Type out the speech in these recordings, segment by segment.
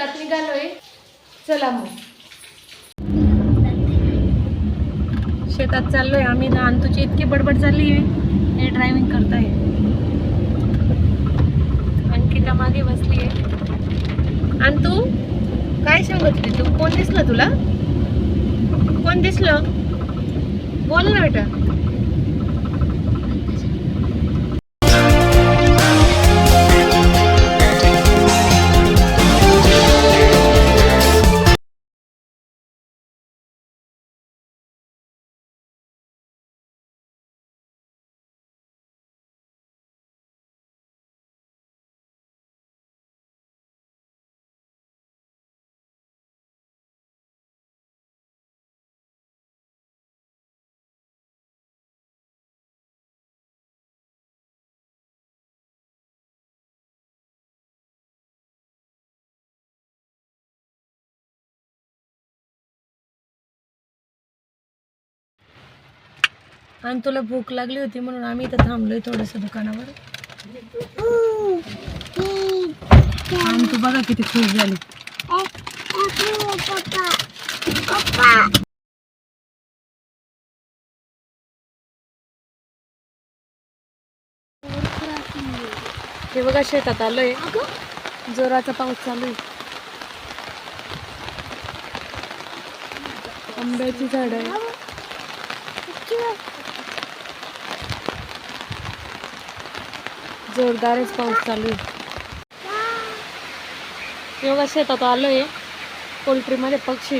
शेतात निघालोय. चला मग शेतात चाललोय आम्ही ना. आणि तुझी इतकी बडबड चालली आहे, हे ड्रायव्हिंग करताय. अंकिता मागे बसली आहे. आणि तू काय सांगत होती? तू कोण दिसलं तुला? कोण दिसलं? बोल ना बेटा. आणि तुला भूक लागली होती म्हणून आम्ही इथं थांबलोय थोडंसं दुकानावर. आणि तू बघा किती खुश झाली. हे बघा शेतात आलोय. जोराचा पाऊस चालू आहे. आंब्याची झाड आहे. जोरदारच पाऊस चालू आहे. हे बघा शेतात आलोय. पोल्ट्रीमध्ये पक्षी.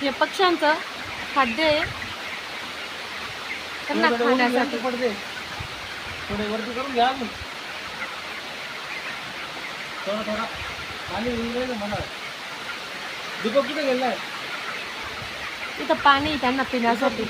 हे पक्ष्यांचं खाद्य आहे त्यांना खाण्यासाठी. थोडे वरती करून घ्या. थोडा पाणी मला. दीपक कुठे गेलाय? इथं पाणी त्यांना पिण्यासाठी.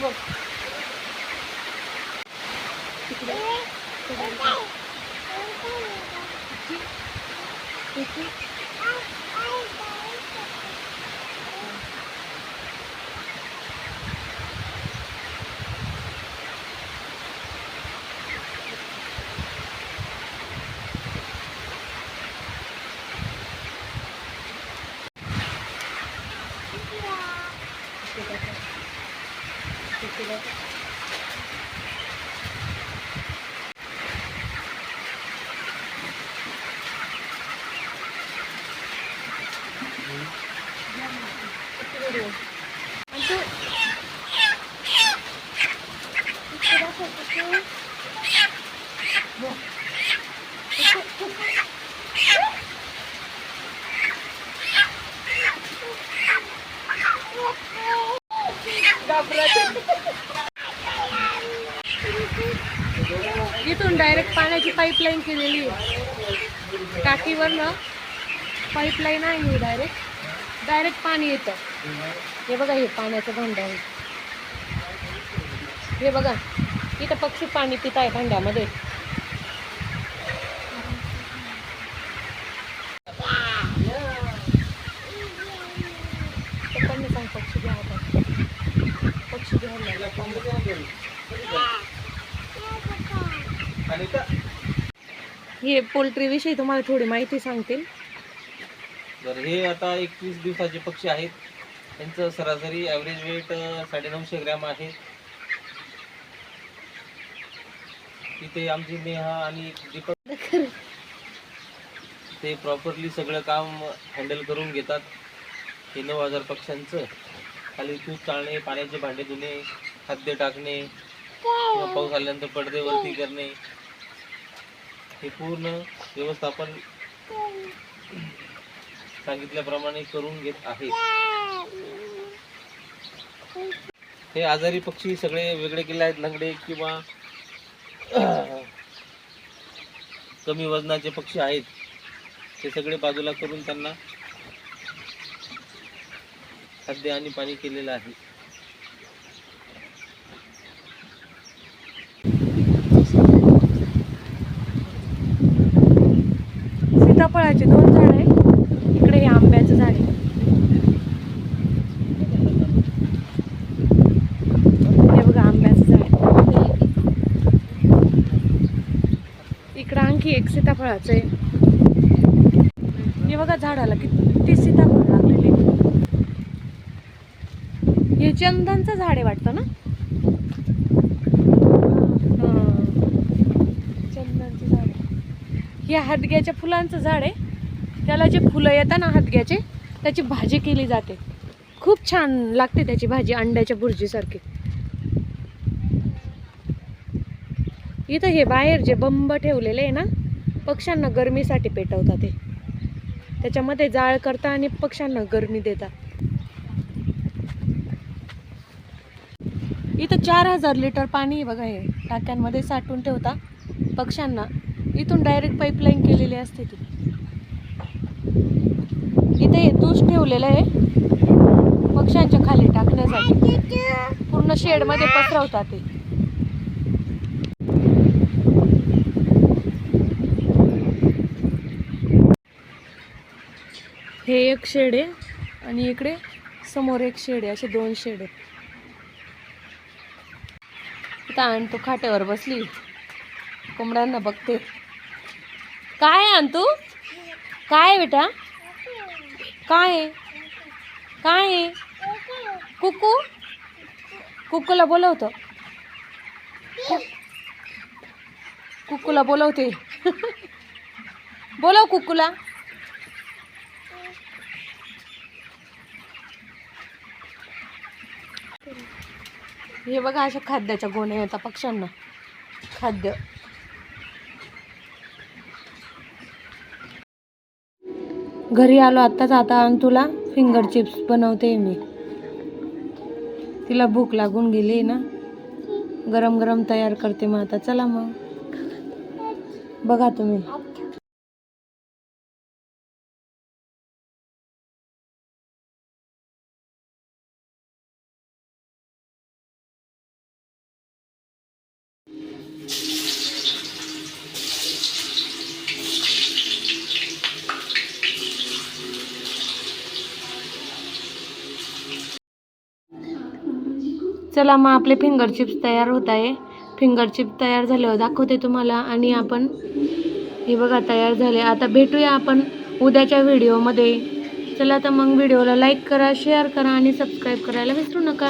इथून डायरेक्ट पाण्याची पाईपलाईन केलेली आहे. टाकीवरनं पाईपलाईन आहे. डायरेक्ट पाणी येतं. हे बघा हे पाण्याचं भांडं आहे. हे बघा इथं पक्षी पाणी पित आहे भांड्यामध्ये. पक्षी घ्या पक्षी घ्यायला. हे पोल्ट्री विषयी तुम्हाला थोडी माहिती सांगतील. तर हे आता 21 दिवसाचे पक्षी आहेत. त्यांचं सरासरी ॲव्हरेज वेट 950 ग्रॅम आहे. तिथे आमची नेहा आणि दीपक ते प्रॉपरली सगळं काम हँडल करून घेतात. हे 9000 पक्ष्यांचं खाली दूध चालणे, पाण्याचे भांडे धुणे, खाद्य टाकणे, पाऊस आल्यानंतर पडदे वरती करणे, हे पूर्ण व्यवस्थापन सांगितल्याप्रमाणे करून घेत आहे. हे आजारी पक्षी सगळे वेगळे केले आहेत. लंगडे किंवा कमी वजनाचे पक्षी आहेत ते सगळे बाजूला करून त्यांना खाद्य आणि पाणी केलेलं आहे. सीताफळाचे 2 झाड आहे. इकडे हे आंब्याचं झाड आहे. हे बघा आणखी एक सीताफळाचं आहे. हे बघा झाडाला किती सीताफळ लागलेले. हे चंदनचं झाड आहे वाटतं ना. चंदनचं झाड. हे हादग्याच्या फुलांचं झाड आहे. त्याला जे फुलं येतात ना हादग्याचे, त्याची भाजी केली जाते. खूप छान लागते त्याची भाजी, अंड्याच्या भुर्जीसारखी. इथं हे बाहेर जे बंब ठेवलेले आहे ना, पक्ष्यांना गरमीसाठी पेटवतात ते. त्याच्यामध्ये जाळ करता आणि पक्ष्यांना गरमी देतात. इथं 4000 लिटर पाणी आहे बघा. हे टाक्यांमध्ये साठवून ठेवता पक्ष्यांना. इथून डायरेक्ट पाईपलाईन केलेली असते ती. इथे हे तूच ठेवलेलं आहे पक्ष्यांच्या खाली टाकण्यासाठी. पूर्ण शेडमध्ये पसरवतात ते. हे एक शेड आहे आणि इकडे समोर एक शेड आहे. असे 2 शेड आहेत. इथं आणतो खाट्यावर बसली, कोंबड्यांना बघते. काय आणतो? काय बेटा? काय काय? कुकू. कुकूला बोलवतो. कुकूला बोलवते. बोलव कुकूला. हे बघा अशा खाद्याच्या गोण्या येतात पक्ष्यांना. खाद्य. घरी आलो आत्ताच. आता तुला फिंगर चिप्स बनवते मी. तिला भूक लागून गेली ना, गरम गरम तयार करते. मग आता चला मग बघा तुम्ही. चला मग आपले फिंगर चिप्स तयार होत आहे. फिंगर चिप्स तयार झाल्यावर दाखवते तुम्हाला. आणि आपण हे बघा तयार झाले. आता भेटूया आपण उद्याच्या व्हिडिओमध्ये. चला तर मग व्हिडिओला लाईक करा, शेअर करा आणि सबस्क्राईब करायला विसरू नका.